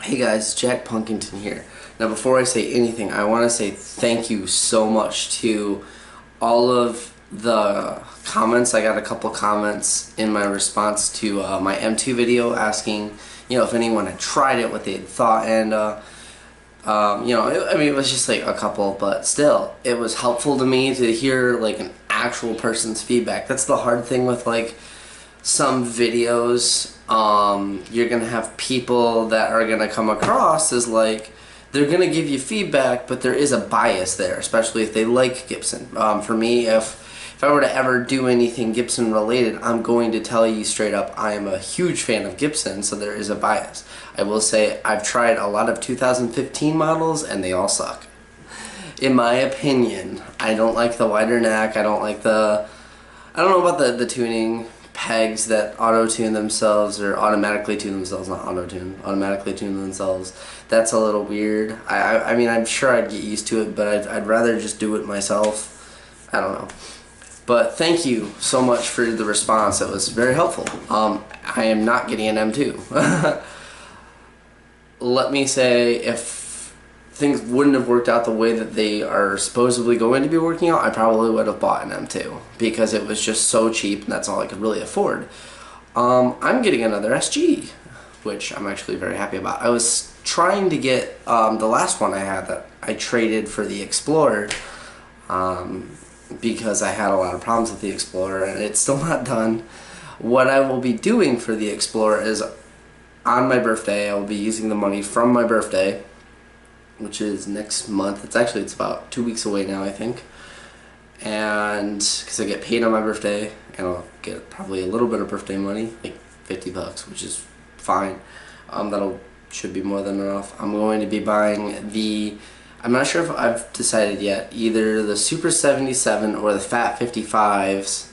Hey guys, Jack Punkington here. Now before I say anything, I want to say thank you so much to all of the comments. I got a couple comments in my response to my M2 video asking, if anyone had tried it, what they had thought, and it was just like a couple, but still, it was helpful to me to hear like an actual person's feedback. That's the hard thing with like some videos. You're gonna have people that are gonna come across as like they're gonna give you feedback, but there is a bias there, especially if they like Gibson. For me, if I were to ever do anything Gibson related, I'm going to tell you straight up I am a huge fan of Gibson, so there is a bias. I will say I've tried a lot of 2015 models and they all suck. In my opinion, I don't like the wider neck. I don't know about the tuning pegs that auto-tune themselves, or automatically tune themselves, not auto-tune, automatically tune themselves. That's a little weird. I mean, I'm sure I'd get used to it, but I'd rather just do it myself. I don't know. But thank you so much for the response. It was very helpful. I am not getting an M2. Let me say, if things wouldn't have worked out the way that they are supposedly going to be working out, I probably would have bought an M2 because it was just so cheap and that's all I could really afford. I'm getting another SG, which I'm actually very happy about. I was trying to get the last one I had that I traded for the Explorer because I had a lot of problems with the Explorer and it's still not done. What I will be doing for the Explorer is on my birthday, I will be using the money from my birthday, which is next month. It's about 2 weeks away now, I think. And because I get paid on my birthday, and I'll get probably a little bit of birthday money, like $50, which is fine. Should be more than enough. I'm going to be buying I'm not sure if I've decided yet, either the Super 77 or the Fat 55's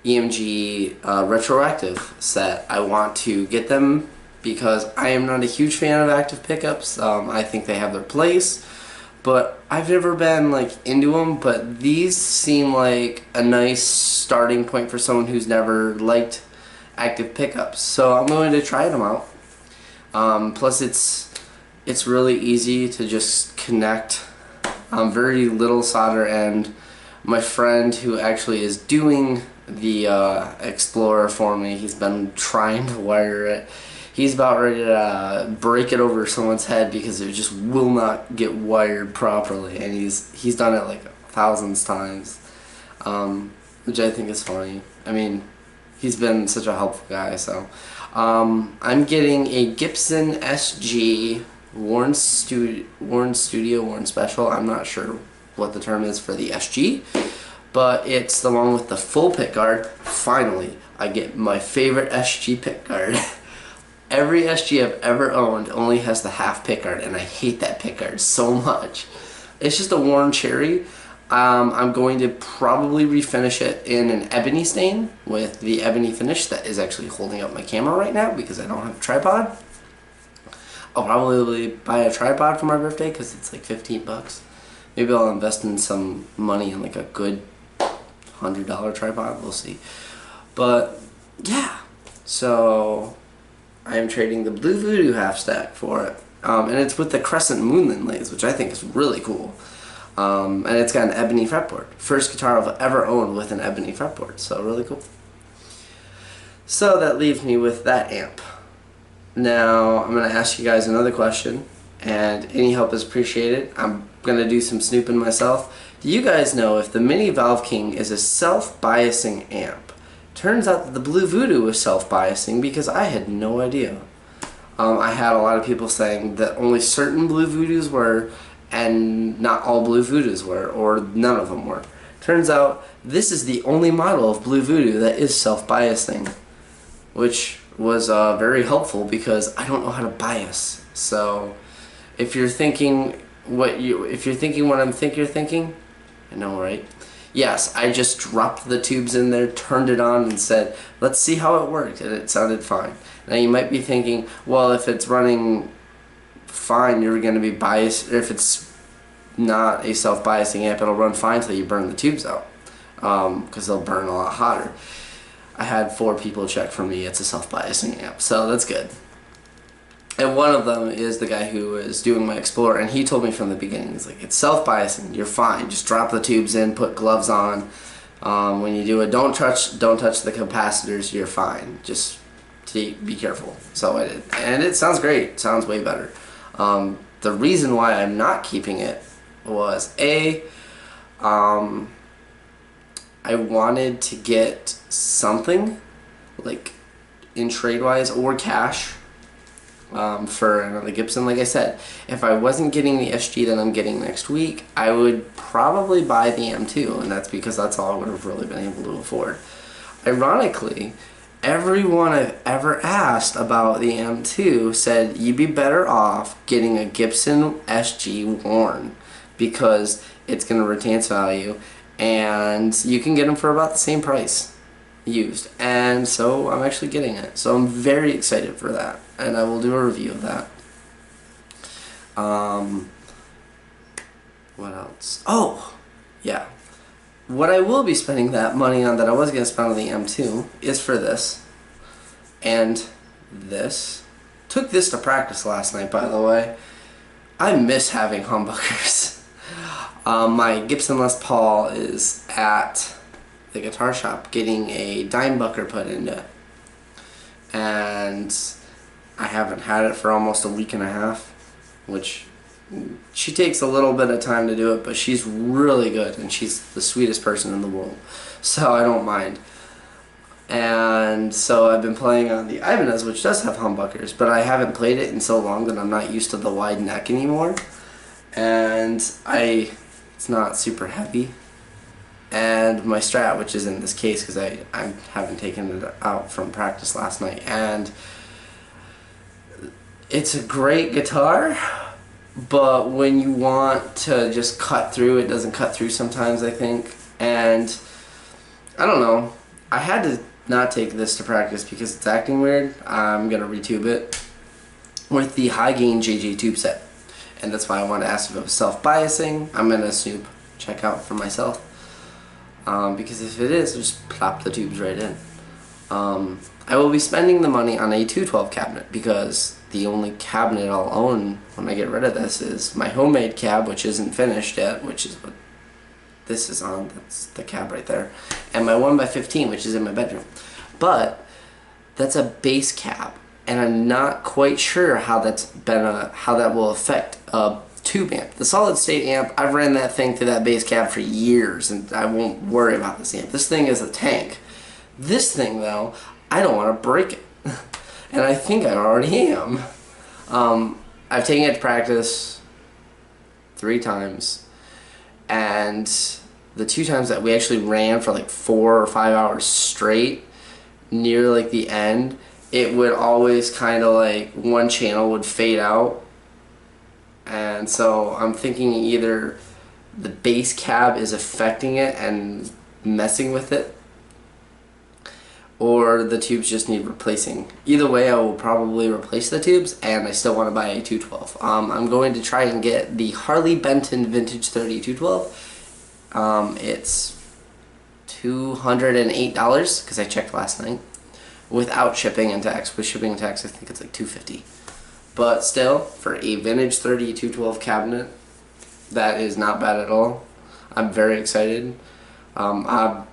EMG retroactive set. I want to get them because I am not a huge fan of active pickups. I think they have their place, but I've never been like into them. But these seem like a nice starting point for someone who's never liked active pickups. So I'm going to try them out. Plus, it's really easy to just connect. Very little solder, and my friend who actually is doing the Explorer for me, he's been trying to wire it. He's about ready to break it over someone's head because it just will not get wired properly, and he's done it like thousands times, which I think is funny. I mean, he's been such a helpful guy. So I'm getting a Gibson SG Worn Special. I'm not sure what the term is for the SG, but it's the one with the full pickguard. Finally, I get my favorite SG pickguard. Every SG I've ever owned only has the half pickguard, and I hate that pickguard so much. It's just a worn cherry. I'm going to probably refinish it in an ebony stain with the ebony finish that is actually holding up my camera right now because I don't have a tripod. I'll probably buy a tripod for my birthday because it's like $15. Maybe I'll invest in some money in like a good $100 tripod. We'll see. But yeah, so I am trading the Blue Voodoo half stack for it, and it's with the crescent moon inlays, which I think is really cool. And it's got an ebony fretboard. First guitar I've ever owned with an ebony fretboard, so really cool. So that leaves me with that amp. Now I'm going to ask you guys another question, and any help is appreciated. I'm going to do some snooping myself. Do you guys know if the Mini Valve King is a self-biasing amp? Turns out that the Blue Voodoo was self-biasing because I had no idea. I had a lot of people saying that only certain Blue Voodoos were, and not all Blue Voodoos were, or none of them were. Turns out this is the only model of Blue Voodoo that is self-biasing, which was very helpful because I don't know how to bias. So if you're thinking what I'm you're thinking, I know, right? Yes, I just dropped the tubes in there, turned it on, and said, let's see how it worked, and it sounded fine. Now you might be thinking, well, if it's running fine, you're going to be biased. If it's not a self-biasing amp, it'll run fine until you burn the tubes out, because they'll burn a lot hotter. I had 4 people check for me. It's a self-biasing amp, so that's good. And one of them is the guy who is doing my Explorer, and he told me from the beginning, he's like, it's self-biasing, you're fine, just drop the tubes in, put gloves on. When you do it, don't touch the capacitors, you're fine. Just be careful. So I did. And it sounds great. It sounds way better. The reason why I'm not keeping it was I wanted to get something, like in trade-wise or cash, for another Gibson. Like I said, if I wasn't getting the SG that I'm getting next week, I would probably buy the M2, and that's because that's all I would have really been able to afford. Ironically, everyone I've ever asked about the M2 said you'd be better off getting a Gibson SG worn because it's going to retain its value, and you can get them for about the same price used. And so I'm actually getting it. So I'm very excited for that, and I will do a review of that. What else? Oh, yeah. What I will be spending that money on that I was going to spend on the M2 is for this. And this. Took this to practice last night, by the way. I miss having humbuckers. My Gibson Les Paul is at the guitar shop getting a dimebucker put into it. And I haven't had it for almost a week and a half, which she takes a little bit of time to do it, but she's really good, and she's the sweetest person in the world, so I don't mind. And so I've been playing on the Ibanez, which does have humbuckers, but I haven't played it in so long that I'm not used to the wide neck anymore, and it's not super heavy. And my Strat, which is in this case because I haven't taken it out from practice last night, and it's a great guitar, but when you want to just cut through, it doesn't cut through sometimes, I think. And I don't know, I had to not take this to practice because it's acting weird. I'm going to retube it with the high gain JJ tube set, and that's why I wanted to ask if it was self-biasing. I'm going to snoop, check out for myself, because if it is, just plop the tubes right in. I will be spending the money on a 212 cabinet because the only cabinet I'll own when I get rid of this is my homemade cab, which isn't finished yet, which is what this is on. That's the cab right there. And my 1x15, which is in my bedroom. But that's a bass cab, and I'm not quite sure how how that will affect a tube amp. The solid state amp, I've ran that thing through that bass cab for years, and I won't worry about this amp. This thing is a tank. This thing, though, I don't want to break it. And I think I already am. I've taken it to practice 3 times, and the 2 times that we actually ran for like 4 or 5 hours straight, near like the end, it would always kind of like one channel would fade out. And so I'm thinking either the bass cab is affecting it and messing with it, or the tubes just need replacing. Either way, I will probably replace the tubes, and I still want to buy a 212. I'm going to try and get the Harley Benton Vintage 30 212. It's $208 because I checked last night, without shipping and tax. With shipping and tax, I think it's like $250. But still, for a vintage 30 212 cabinet, that is not bad at all. I'm very excited. A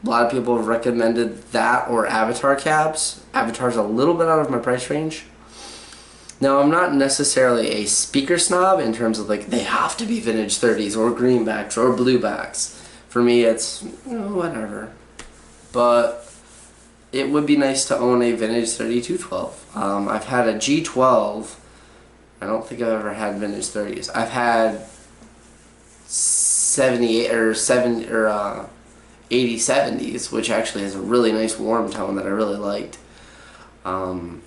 lot of people have recommended that or Avatar cabs. Avatar's a little bit out of my price range. Now, I'm not necessarily a speaker snob in terms of like they have to be vintage 30s or greenbacks or bluebacks. For me, it's whatever. But it would be nice to own a vintage 30 212. I've had a G12. I don't think I've ever had vintage 30s. I've had 78 or 80 70s, which actually has a really nice warm tone that I really liked. Kind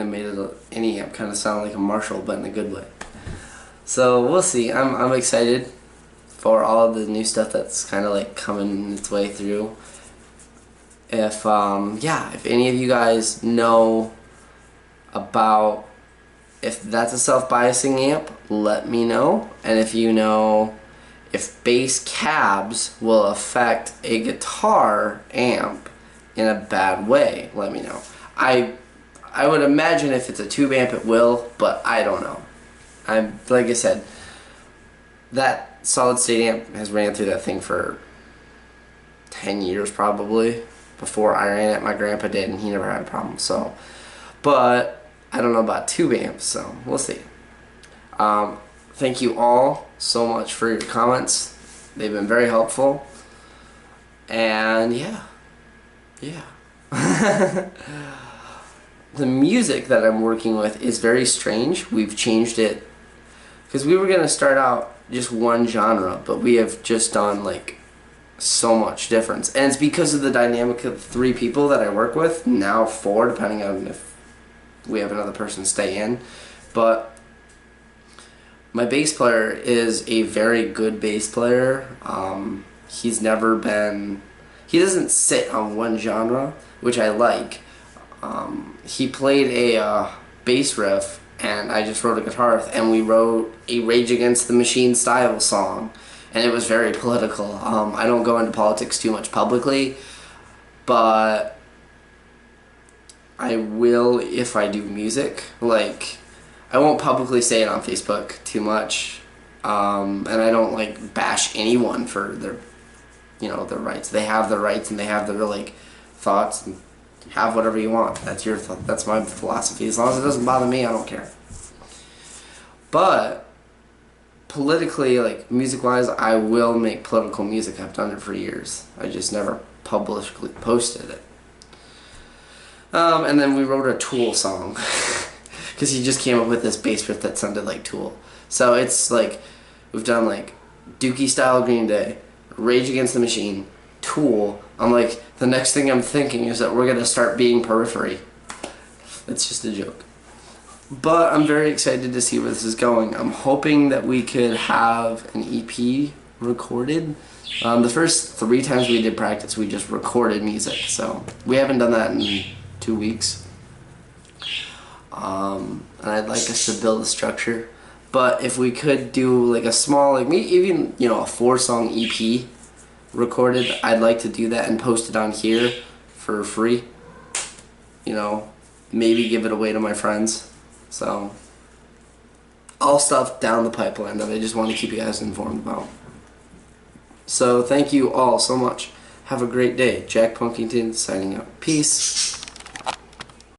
of made any amp kind of sound like a Marshall, but in a good way. So we'll see. I'm excited for all of the new stuff that's kind of like coming its way through. If if any of you guys know about if that's a self-biasing amp, let me know. And if you know if bass cabs will affect a guitar amp in a bad way, let me know. I I would imagine if it's a tube amp it will, but I don't know. Like I said, that solid state amp has ran through that thing for 10 years probably before I ran it. My grandpa did, and he never had a problem. So, but I don't know about tube amps, so we'll see. Thank you all so much for your comments. They've been very helpful. And yeah. The music that I'm working with is very strange. We've changed it because we were going to start out just one genre, but we have just done like so much difference. And it's because of the dynamic of 3 people that I work with, now 4 depending on if we have another person stay in. But my bass player is a very good bass player. He's never been, he doesn't sit on one genre, which I like. He played a bass riff, and I just wrote a guitar riff, and we wrote a Rage Against the Machine style song, and it was very political. I don't go into politics too much publicly, but I will if I do music. Like, I won't publicly say it on Facebook too much, and I don't like bash anyone for their, their rights. They have their rights, and they have their like thoughts. And have whatever you want. That's your that's my philosophy. As long as it doesn't bother me, I don't care. But politically, like music-wise, I will make political music. I've done it for years. I just never publicly posted it. And then we wrote a Tool song because he just came up with this bass riff that sounded like Tool. So it's like we've done like Dookie style Green Day, Rage Against the Machine, Tool. I'm like, the next thing I'm thinking is that we're going to start being Periphery. It's just a joke. But I'm very excited to see where this is going. I'm hoping that we could have an EP recorded. The first 3 times we did practice, we just recorded music. So we haven't done that in 2 weeks. And I'd like us to build a structure. But if we could do like a small, like maybe even, a 4-song EP recorded, I'd like to do that and post it on here for free. Maybe give it away to my friends. So all stuff down the pipeline that I just want to keep you guys informed about. So thank you all so much. Have a great day. Jack Punkington signing out. Peace.